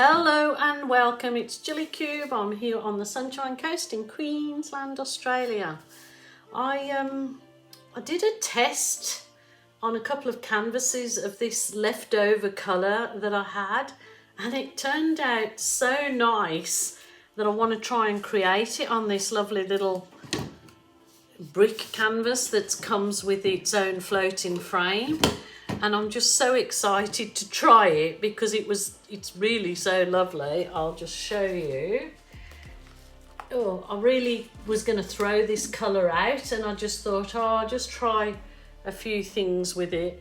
Hello and welcome, it's Gilly. I'm here on the Sunshine Coast in Queensland, Australia. I did a test on a couple of canvases of this leftover colour that I had, and it turned out so nice that I want to try and create it on this lovely little brick canvas that comes with its own floating frame. And I'm just so excited to try it because it's really so lovely. I'll just show you. Oh, I really was going to throw this colour out, and I just thought, oh, I'll just try a few things with it.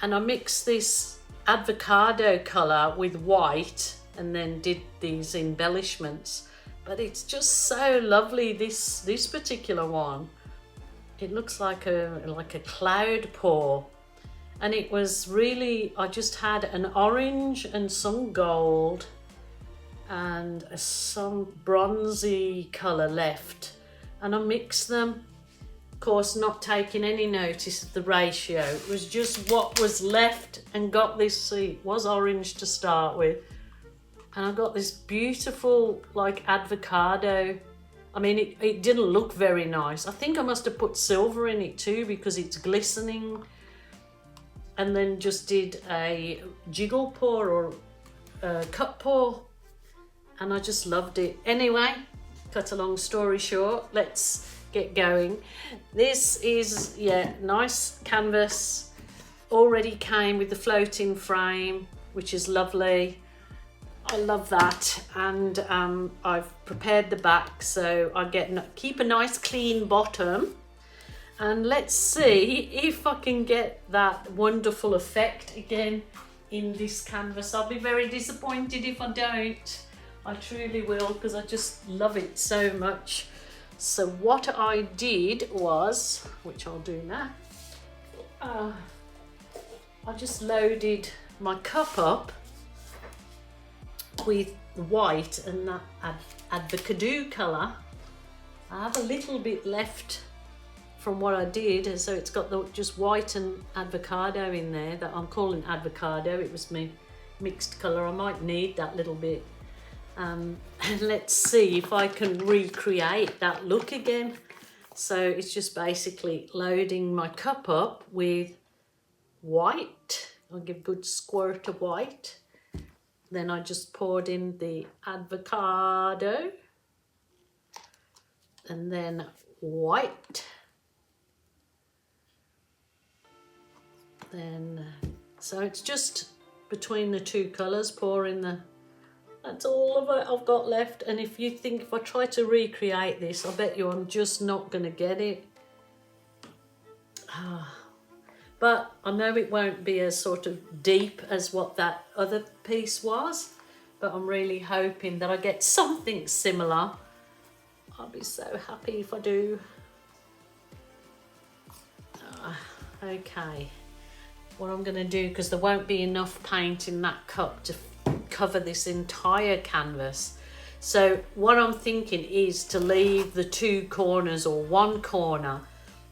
And I mixed this avocado colour with white and then did these embellishments. But it's just so lovely, this particular one. It looks like a cloud pour. And it was really, I just had an orange and some gold and some bronzy colour left, and I mixed them, of course not taking any notice of the ratio. It was just what was left, and got this, see, it was orange to start with, and I got this beautiful like avocado. I mean, it didn't look very nice. I think I must have put silver in it too because it's glistening. And then just did a jiggle pour or a cup pour, and I just loved it. Anyway, cut a long story short, let's get going. This is, yeah, nice canvas. Already came with the floating frame, which is lovely. I love that. And I've prepared the back so I keep a nice clean bottom. And let's see if I can get that wonderful effect again in this canvas. I'll be very disappointed if I don't. I truly will, because I just love it so much. So what I did was, which I'll do now, I just loaded my cup up with white and that avocado colour. I have a little bit left from what I did, and so it's got just white and avocado in there that I'm calling avocado. It was my mixed colour. I might need that little bit. And let's see if I can recreate that look again. So it's just basically loading my cup up with white. I'll give a good squirt of white. Then I just poured in the avocado, and then white. Then, so it's just between the two colours, pouring that's all of it I've got left. And if I try to recreate this, I bet you I'm just not going to get it. But I know it won't be as sort of deep as what that other piece was, but I'm really hoping that I get something similar. I'll be so happy if I do. Okay. What I'm going to do, because there won't be enough paint in that cup to cover this entire canvas, so what I'm thinking is to leave the two corners or one corner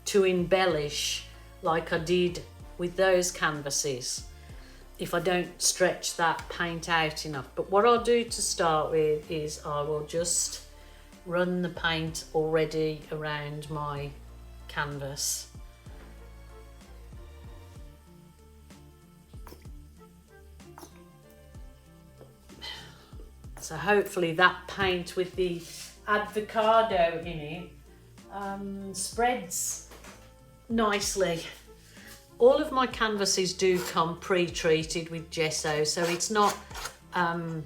to embellish like I did with those canvases, if I don't stretch that paint out enough. But what I'll do to start with is I will just run the paint already around my canvas. So hopefully that paint with the avocado in it spreads nicely. All of my canvases do come pre-treated with gesso, so it's not a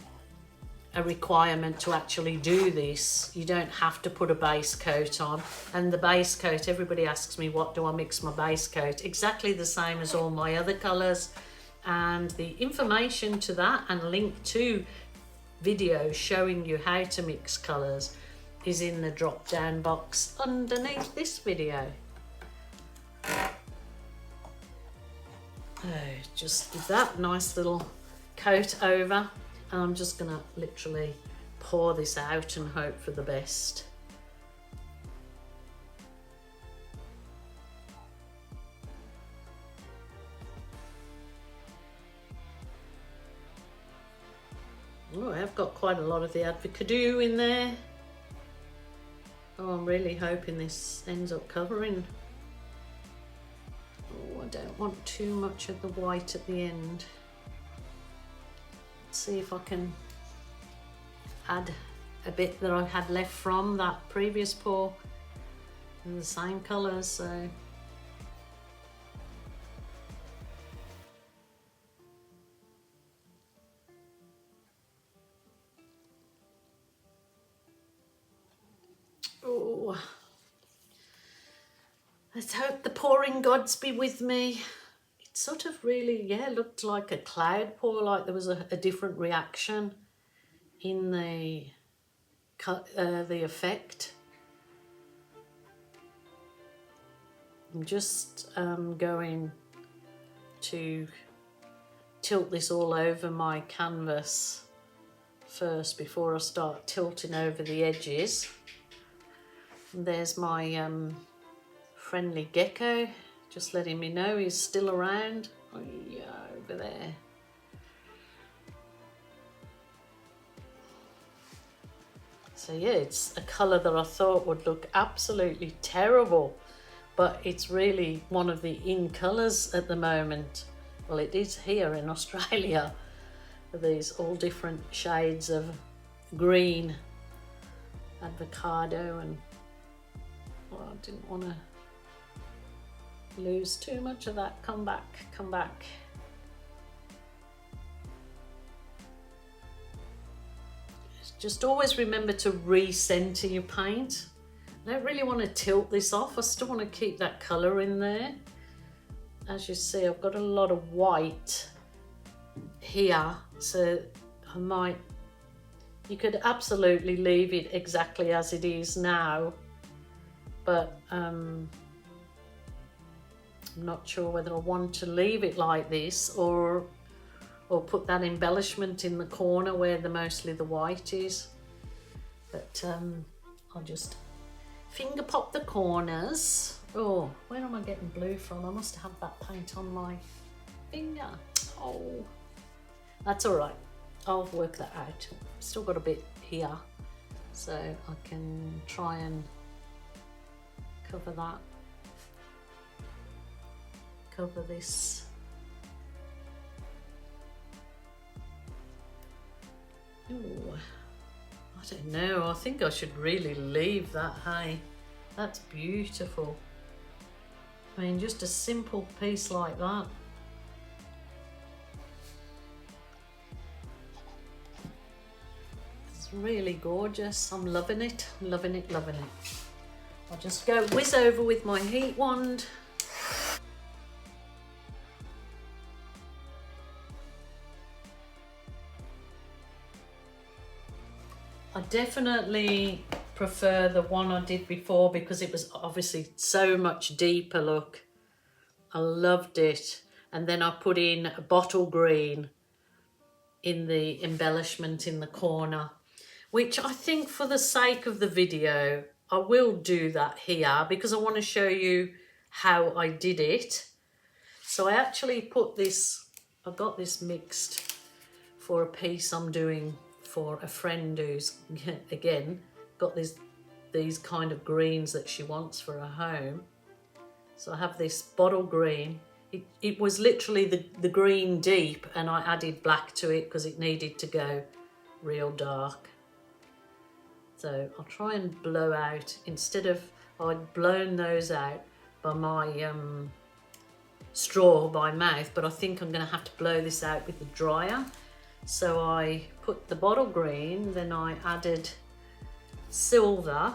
requirement to actually do this. You don't have to put a base coat on. And the base coat, everybody asks me, what do I mix my base coat? Exactly the same as all my other colours. And the information to that and link to video showing you how to mix colours is in the drop down box underneath this video. Just give that nice little coat over, and I'm just gonna literally pour this out and hope for the best. Oh, I've got quite a lot of the avocado in there. Oh, I'm really hoping this ends up covering. Oh, I don't want too much of the white at the end. Let's see if I can add a bit that I had left from that previous pour in the same colours, so. Oh, let's hope the pouring gods be with me. It sort of really, yeah, looked like a cloud pour, like there was a different reaction in the effect. I'm just going to tilt this all over my canvas first before I start tilting over the edges. And there's my friendly gecko, just letting me know he's still around. Oh yeah, over there. So yeah, it's a colour that I thought would look absolutely terrible, but it's really one of the in colours at the moment. Well, it is here in Australia. These all different shades of green, avocado, and well, I didn't want to lose too much of that. Come back, come back. Just always remember to re-center your paint. I don't really want to tilt this off. I still want to keep that colour in there. As you see, I've got a lot of white here, so I might, you could absolutely leave it exactly as it is now, but I'm not sure whether I want to leave it like this or put that embellishment in the corner where mostly the white is. But I'll just finger pop the corners. Oh, where am I getting blue from? I must have that paint on my finger. Oh, that's all right. I'll work that out. Still got a bit here, so I can try and cover that. Cover this. Ooh, I don't know. I think I should really leave that. Hey, that's beautiful. I mean, just a simple piece like that. It's really gorgeous. I'm loving it. Loving it, loving it. I'll just go whiz over with my heat wand. I definitely prefer the one I did before because it was obviously so much deeper look. I loved it. And then I put in a bottle green in the embellishment in the corner, which I think for the sake of the video, I will do that here because I want to show you how I did it. So I actually put this, I got this mixed for a piece I'm doing for a friend who's, again, got these kind of greens that she wants for her home. So I have this bottle green. It was literally the green deep, and I added black to it because it needed to go real dark. So I'll try and blow out, instead of, I'd blown those out by my straw by mouth, but I think I'm going to have to blow this out with the dryer. So I put the bottle green, then I added silver,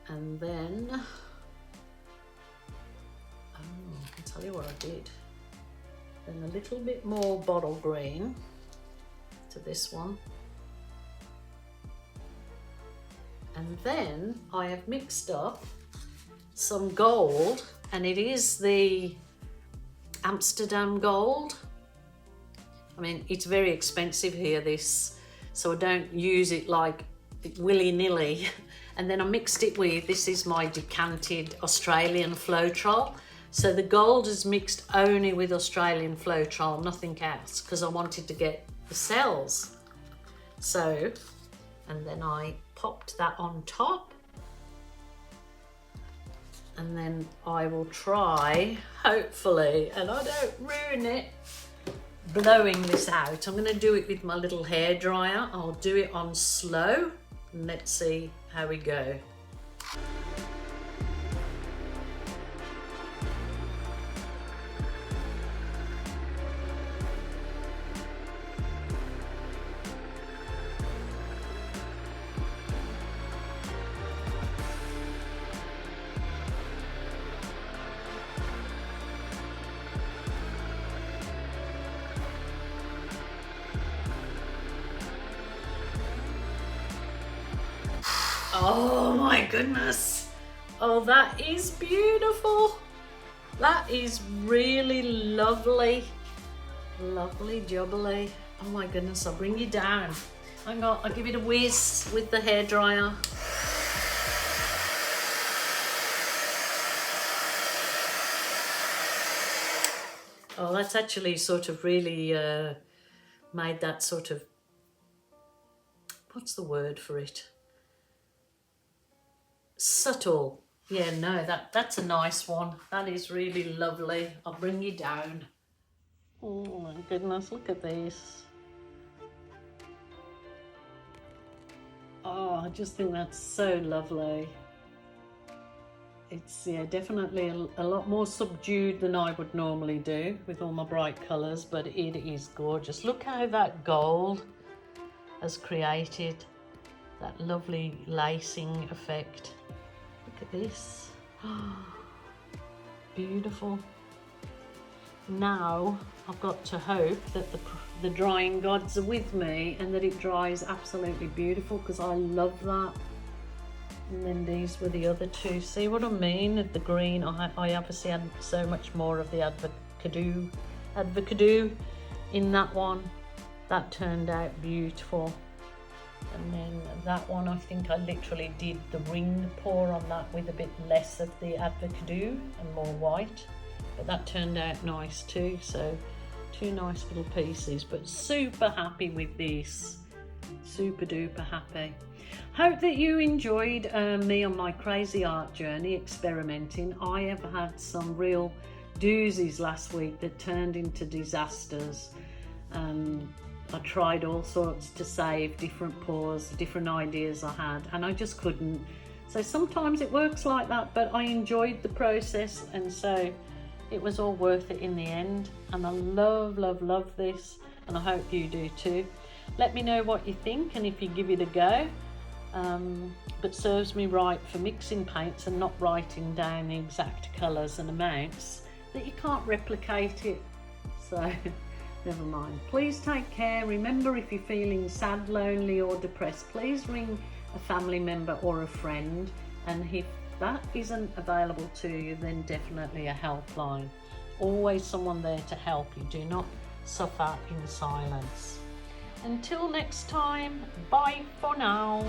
and then, oh, I can tell you what I did. Then a little bit more bottle green to this one. And then I have mixed up some gold, and it is the Amsterdam gold. I mean, it's very expensive here, this, so I don't use it like willy-nilly And then I mixed it with, this is my decanted Australian Floetrol. So the gold is mixed only with Australian Floetrol, nothing else, because I wanted to get the cells. So, and then I popped that on top. And then I will try, hopefully, and I don't ruin it, blowing this out. I'm going to do it with my little hairdryer. I'll do it on slow, and let's see how we go. Oh my goodness. Oh, that is beautiful. That is really lovely. Lovely jubbly. Oh my goodness, I'll bring you down. Hang on, I'll give it a whiz with the hairdryer. Oh, that's actually sort of really made that sort of, what's the word for it? Subtle. Yeah, no, that's a nice one. That is really lovely. I'll bring you down. Oh my goodness, look at this. Oh, I just think that's so lovely. It's, yeah, definitely a lot more subdued than I would normally do with all my bright colours, but it is gorgeous. Look how that gold has created that lovely lacing effect. Look at this. Beautiful. Now I've got to hope that the drying gods are with me and that it dries absolutely beautiful, because I love that. And then these were the other two. See what I mean? The green, I obviously had so much more of the advocado in that one. That turned out beautiful. And then that one, I think I literally did the ring pour on that with a bit less of the advocado and more white. But that turned out nice too. So two nice little pieces, but super happy with this. Super duper happy. Hope that you enjoyed me on my crazy art journey experimenting. I have had some real doozies last week that turned into disasters. I tried all sorts to save different pours, different ideas I had, and I just couldn't. So sometimes it works like that, but I enjoyed the process, and so it was all worth it in the end. And I love, love, love this, and I hope you do too. Let me know what you think and if you give it a go. But serves me right for mixing paints and not writing down the exact colours and amounts that you can't replicate it. So never mind. Please take care. Remember, if you're feeling sad, lonely or depressed, please ring a family member or a friend, and if that isn't available to you, then definitely a helpline. Always someone there to help you. Do not suffer in silence. Until next time, bye for now.